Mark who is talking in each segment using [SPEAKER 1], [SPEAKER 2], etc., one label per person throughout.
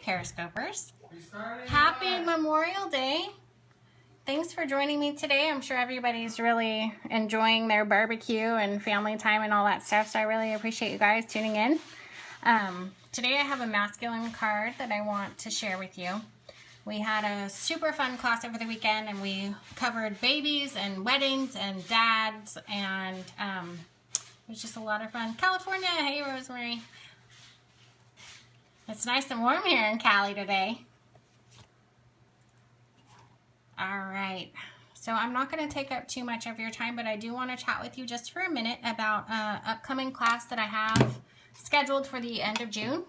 [SPEAKER 1] Periscopers. Happy Memorial Day. Thanks for joining me today. I'm sure everybody's really enjoying their barbecue and family time and all that stuff, so I really appreciate you guys tuning in. Today I have a masculine card that I want to share with you. We had a super fun class over the weekend and we covered babies and weddings and dads, and it was just a lot of fun. California, hey Rosemary. It's nice and warm here in Cali today. Alright, so I'm not going to take up too much of your time, but I do want to chat with you just for a minute about an upcoming class that I have scheduled for the end of June.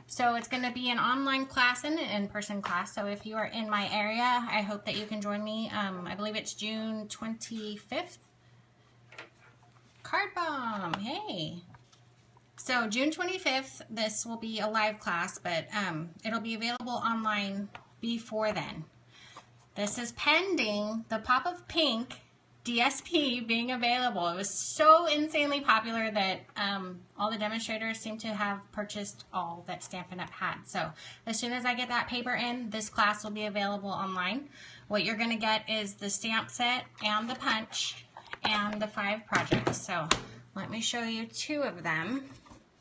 [SPEAKER 1] So it's going to be an online class and an in-person class, so if you are in my area, I hope that you can join me. I believe it's June 25th. Card Bomb, hey! So June 25th, this will be a live class, but it'll be available online before then. This is pending the Pop of Pink DSP being available. It was so insanely popular that all the demonstrators seem to have purchased all that Stampin' Up! Had. So as soon as I get that paper in, this class will be available online. What you're going to get is the stamp set and the punch and the 5 projects. So let me show you 2 of them.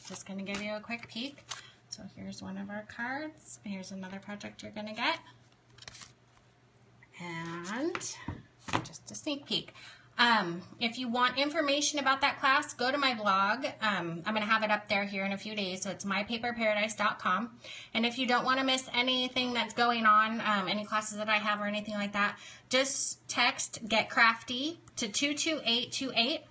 [SPEAKER 1] Just going to give you a quick peek. So here's one of our cards. Here's another project you're going to get. And just a sneak peek. If you want information about that class, go to my blog. I'm going to have it up there here in a few days, so it's mypaperparadise.com. And if you don't want to miss anything that's going on, any classes that I have or anything like that, just text Get Crafty to 22828.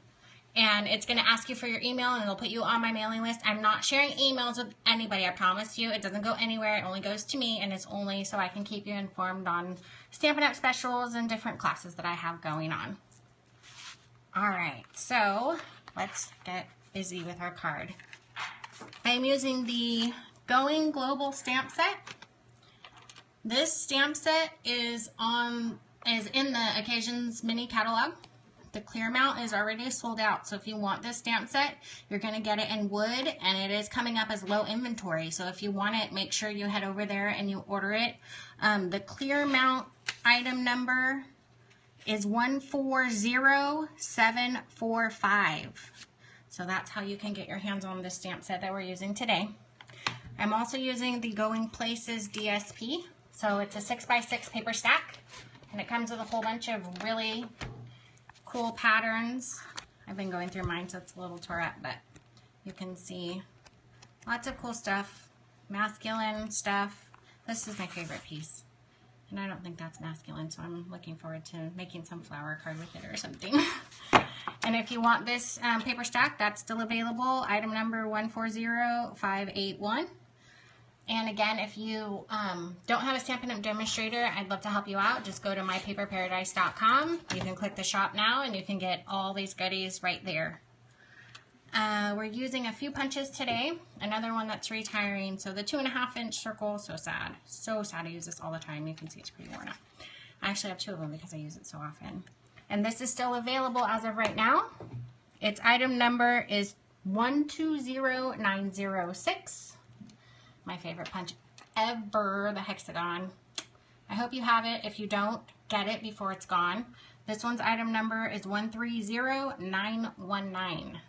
[SPEAKER 1] And it's going to ask you for your email, and it'll put you on my mailing list. I'm not sharing emails with anybody, I promise you. It doesn't go anywhere. It only goes to me, and it's only so I can keep you informed on Stampin' Up! Specials and different classes that I have going on. Alright, so let's get busy with our card. I'm using the Going Global stamp set. This stamp set is in the Occasions mini catalog. The clear mount is already sold out, so if you want this stamp set, you're going to get it in wood, and it is coming up as low inventory. So if you want it, make sure you head over there and you order it. The clear mount item number is 140745. So that's how you can get your hands on this stamp set that we're using today. I'm also using the Going Places DSP. So it's a 6x6 paper stack, and it comes with a whole bunch of really cool patterns. I've been going through mine, so it's a little tore up, but you can see lots of cool stuff, masculine stuff. This is my favorite piece, and I don't think that's masculine, so I'm looking forward to making some flower card with it or something. And if you want this paper stack, that's still available, item number 140581. And again, if you don't have a Stampin' Up! Demonstrator, I'd love to help you out. Just go to mypaperparadise.com. You can click the shop now, and you can get all these goodies right there. We're using a few punches today. Another one that's retiring. So the 2.5-inch circle, so sad. So sad. I use this all the time. You can see it's pretty worn out. I actually have 2 of them because I use it so often. And this is still available as of right now. Its item number is 120906. My favorite punch ever, the hexagon. I hope you have it. If you don't, get it before it's gone. This one's item number is 130919.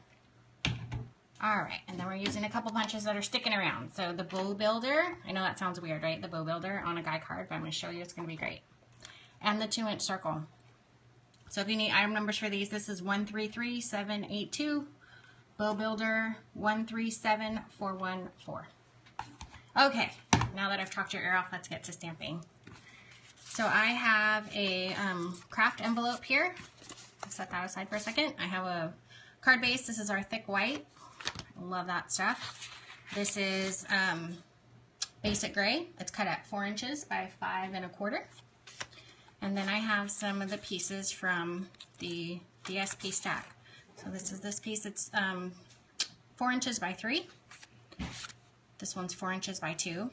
[SPEAKER 1] Alright, and then we're using a couple punches that are sticking around. So the bow builder, I know that sounds weird, right? The bow builder on a guy card, but I'm going to show you, it's going to be great. And the 2-inch circle. So if you need item numbers for these, this is 133782, bow builder 137414. Okay, now that I've talked your ear off, let's get to stamping. So I have a craft envelope here. I'll set that aside for a second. I have a card base. This is our thick white. I love that stuff. This is basic gray. It's cut at 4 inches by 5 1/4. And then I have some of the pieces from the DSP stack. So this is this piece. It's 4 inches by 3. This one's 4 inches by 2.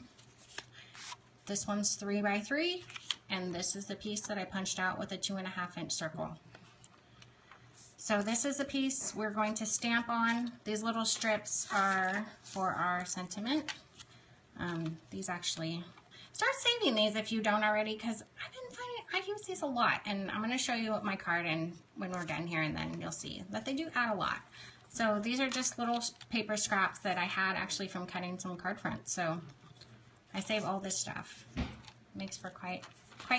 [SPEAKER 1] This one's 3 by 3. And this is the piece that I punched out with a 2.5-inch circle. So this is the piece we're going to stamp on. These little strips are for our sentiment. These actually, start saving these if you don't already, because I've been finding I use these a lot, and I'm going to show you my card and when we're done here, and then you'll see that they do add a lot. So these are just little paper scraps that I had actually from cutting some card fronts. So I save all this stuff. Makes for quite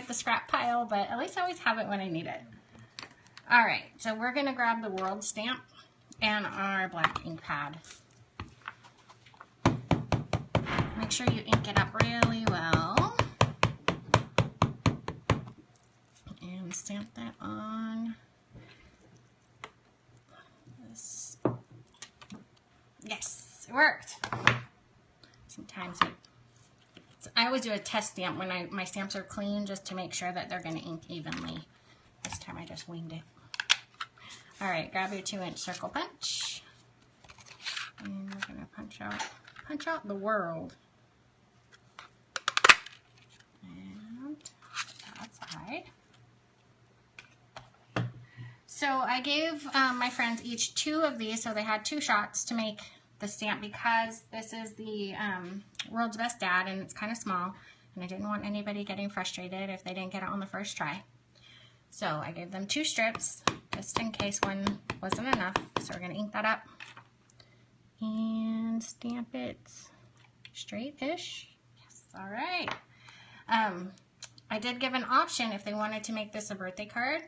[SPEAKER 1] the scrap pile, but at least I always have it when I need it. All right, so we're going to grab the world stamp and our black ink pad. Make sure you ink it up really well. And stamp that on this. Yes, it worked. Sometimes I always do a test stamp when my stamps are clean, just to make sure that they're going to ink evenly. This time I just winged it. All right, grab your 2-inch circle punch, and we're going to punch out the world. And that side. So I gave my friends each 2 of these, so they had 2 shots to make the stamp, because this is the World's Best Dad, and it's kind of small, and I didn't want anybody getting frustrated if they didn't get it on the first try. So I gave them 2 strips, just in case one wasn't enough. So we're going to ink that up and stamp it straight-ish. Yes, all right. I did give an option if they wanted to make this a birthday card.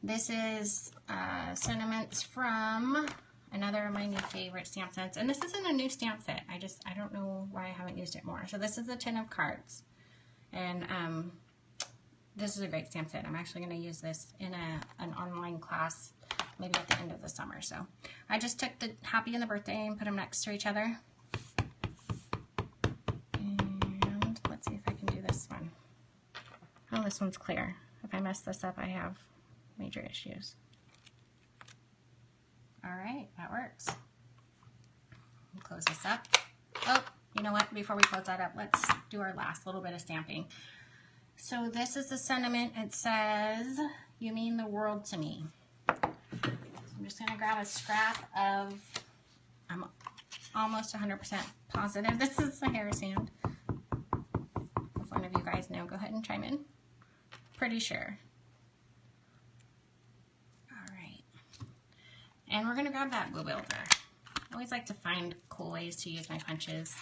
[SPEAKER 1] This is sentiments from another of my new favorite stamp sets, and this isn't a new stamp set. I don't know why I haven't used it more. So this is a tin of cards, and this is a great stamp set. I'm actually going to use this in an online class maybe at the end of the summer. So I just took the happy and the birthday and put them next to each other. And let's see if I can do this one. Oh, this one's clear. If I mess this up, I have major issues. All right, that works. We'll close this up. Oh, you know what? Before we close that up, let's do our last little bit of stamping. So this is the sentiment. It says, "You mean the world to me." So I'm just going to grab a scrap of, I'm almost 100% positive this is the hair sand. If one of you guys know, go ahead and chime in. Pretty sure. All right. And we're going to grab that glue builder. I always like to find cool ways to use my punches,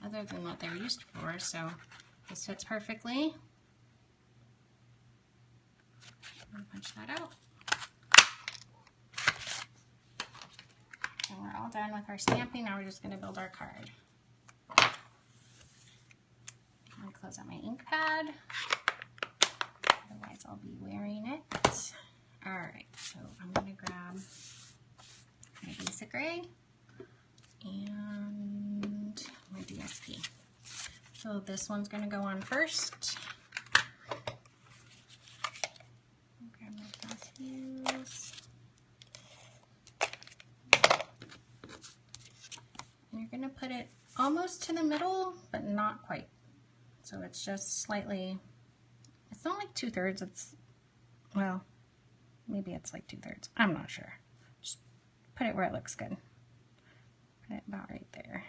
[SPEAKER 1] other than what they're used for. So this fits perfectly. Punch that out. And we're all done with our stamping. Now we're just going to build our card. I'm going to close out my ink pad. Otherwise I'll be wearing it. Alright, so I'm going to grab my basic gray and my DSP. So this one's going to go on first. Grab my fast fuse. And you're going to put it almost to the middle, but not quite. So it's just slightly, it's not like 2/3, it's, well, maybe it's like 2/3. I'm not sure. Just put it where it looks good. Put it about right there.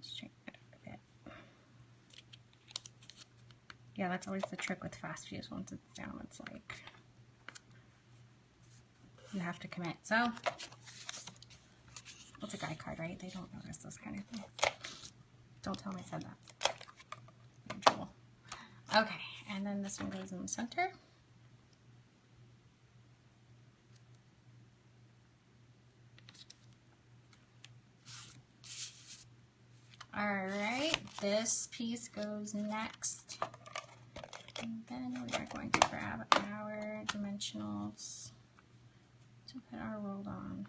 [SPEAKER 1] Straighten it up a bit. Yeah, that's always the trick with fast fuse. Once it's down, it's like, you have to commit. So, it's a guy card, right? They don't notice this kind of thing. Don't tell them I said that. You're in trouble. Okay, and then this one goes in the center. Alright, this piece goes next. And then we are going to grab our dimensionals to put our roll on.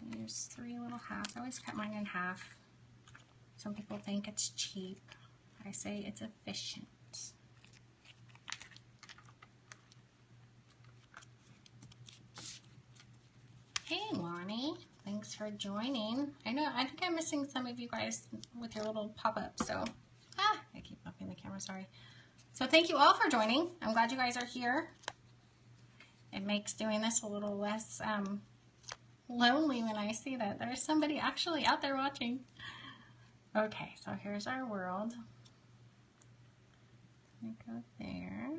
[SPEAKER 1] And there's 3 little halves. I always cut mine in half. Some people think it's cheap. I say it's efficient. Hey Lonnie, thanks for joining. I think I'm missing some of you guys with your little pop-up, so I keep bumping the camera, sorry. So thank you all for joining. I'm glad you guys are here. It makes doing this a little less lonely when I see that there's somebody actually out there watching. Okay, so here's our world. We go there.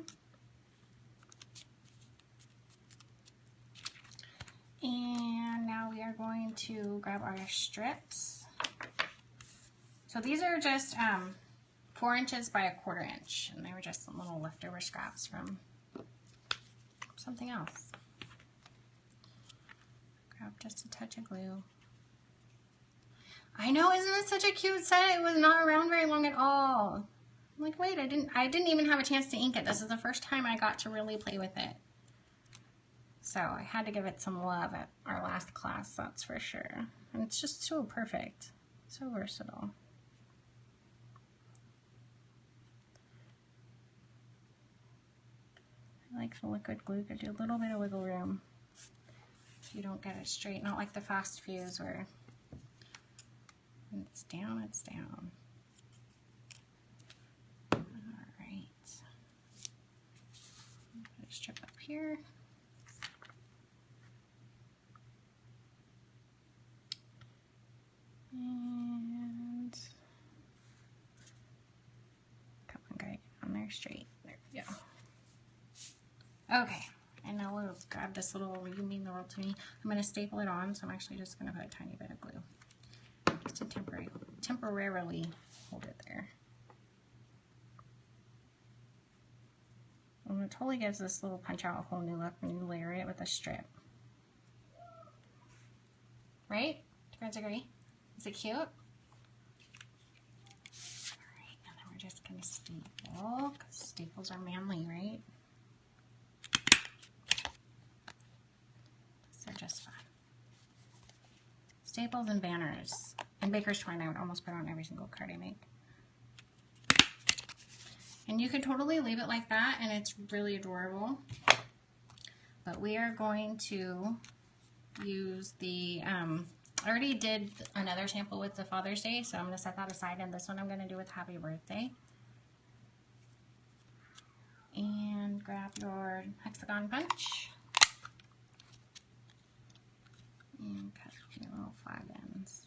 [SPEAKER 1] And now we are going to grab our strips. So these are just 4 inches by 1/4 inch, and they were just some little leftover scraps from something else. Grab just a touch of glue. I know, isn't this such a cute set? It was not around very long at all. I'm like, wait, I didn't even have a chance to ink it. This is the first time I got to really play with it. So I had to give it some love at our last class, that's for sure. And it's just so perfect, so versatile. I like the liquid glue, could do a little bit of wiggle room so you don't get it straight, not like the fast fuse where when it's down, it's down. All right. Put a strip up here. And come on, guy, get on there straight. There we go. Okay, and now we'll grab this little "You Mean the World to Me." I'm going to staple it on, so I'm actually just going to put a tiny bit of glue. Just to temporarily hold it there. And it totally gives this little punch out a whole new look when you layer it with a strip. Right? Do you guys agree? Is it cute? Alright, and then we're just going to staple, because staples are manly, right? They're just fun. Staples and banners. And Baker's Twine I would almost put on every single card I make. And you could totally leave it like that and it's really adorable. But we are going to use the, I already did another sample with the Father's Day, so I'm going to set that aside, and this one I'm going to do with Happy Birthday. And grab your hexagon punch. And cut your little 5 ends.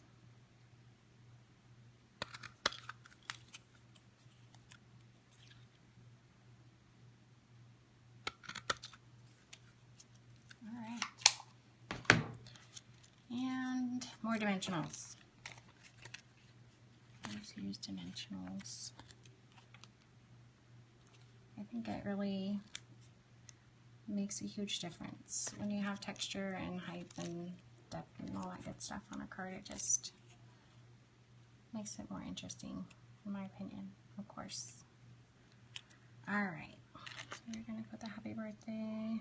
[SPEAKER 1] Alright. And more dimensionals. Let's use dimensionals. I think it really makes a huge difference when you have texture and height and depth and all that good stuff on a card. It just makes it more interesting, in my opinion, of course. Alright, so we're going to put the Happy Birthday.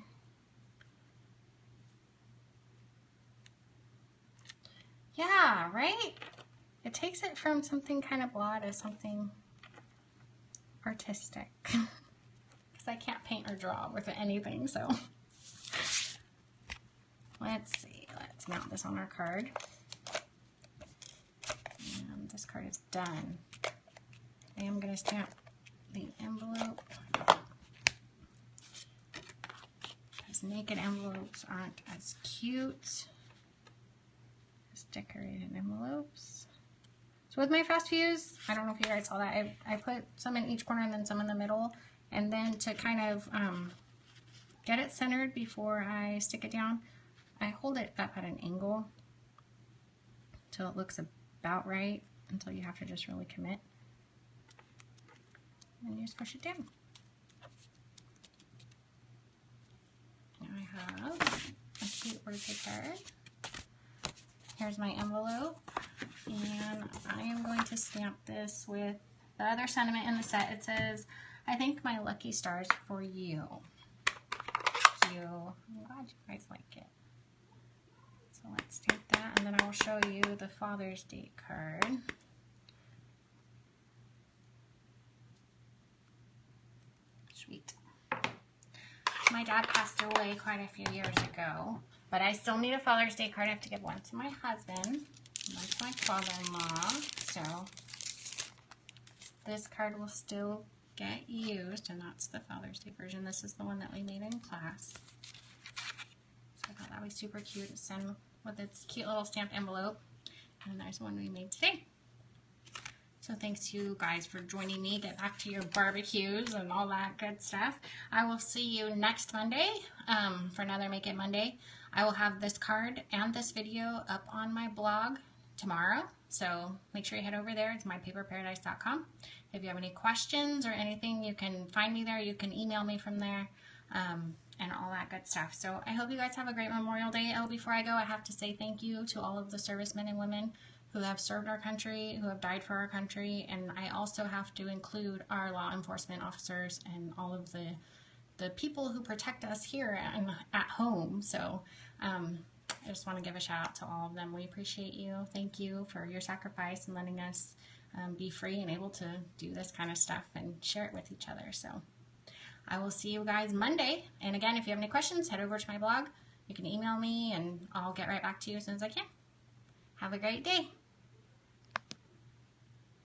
[SPEAKER 1] Yeah, right? It takes it from something kind of blah to something artistic. Because I can't paint or draw with anything, so. Let's see, let's mount this on our card. And this card is done. I am going to stamp the envelope, because naked envelopes aren't as cute as decorated envelopes. So with my fast fuse, I don't know if you guys saw that, I put some in each corner and then some in the middle, and then to kind of get it centered before I stick it down, I hold it up at an angle till it looks about right, until you have to just really commit. And you just push it down. Now I have a cute birthday card. Here's my envelope, and I am going to stamp this with the other sentiment in the set. It says, "I think my lucky stars for you." Cute. I'm glad you guys like it. So let's stamp that, and then I will show you the Father's Day card. Sweet. My dad passed away quite a few years ago, but I still need a Father's Day card. I have to give one to my husband, one to my father-in-law, so this card will still get used, and that's the Father's Day version. This is the one that we made in class. So I thought that was super cute to send with its cute little stamped envelope. And there's one we made today. So thanks you guys for joining me. Get back to your barbecues and all that good stuff. I will see you next Monday for another Make It Monday. I will have this card and this video up on my blog tomorrow. So make sure you head over there. It's mypaperparadise.com. If you have any questions or anything, you can find me there. You can email me from there and all that good stuff. So I hope you guys have a great Memorial Day. Oh, before I go, I have to say thank you to all of the servicemen and women who have served our country, who have died for our country, and I also have to include our law enforcement officers and all of the people who protect us here and at home. So I just want to give a shout out to all of them. We appreciate you. Thank you for your sacrifice and letting us be free and able to do this kind of stuff and share it with each other. So I will see you guys Monday. And again, if you have any questions, head over to my blog. You can email me and I'll get right back to you as soon as I can. Have a great day.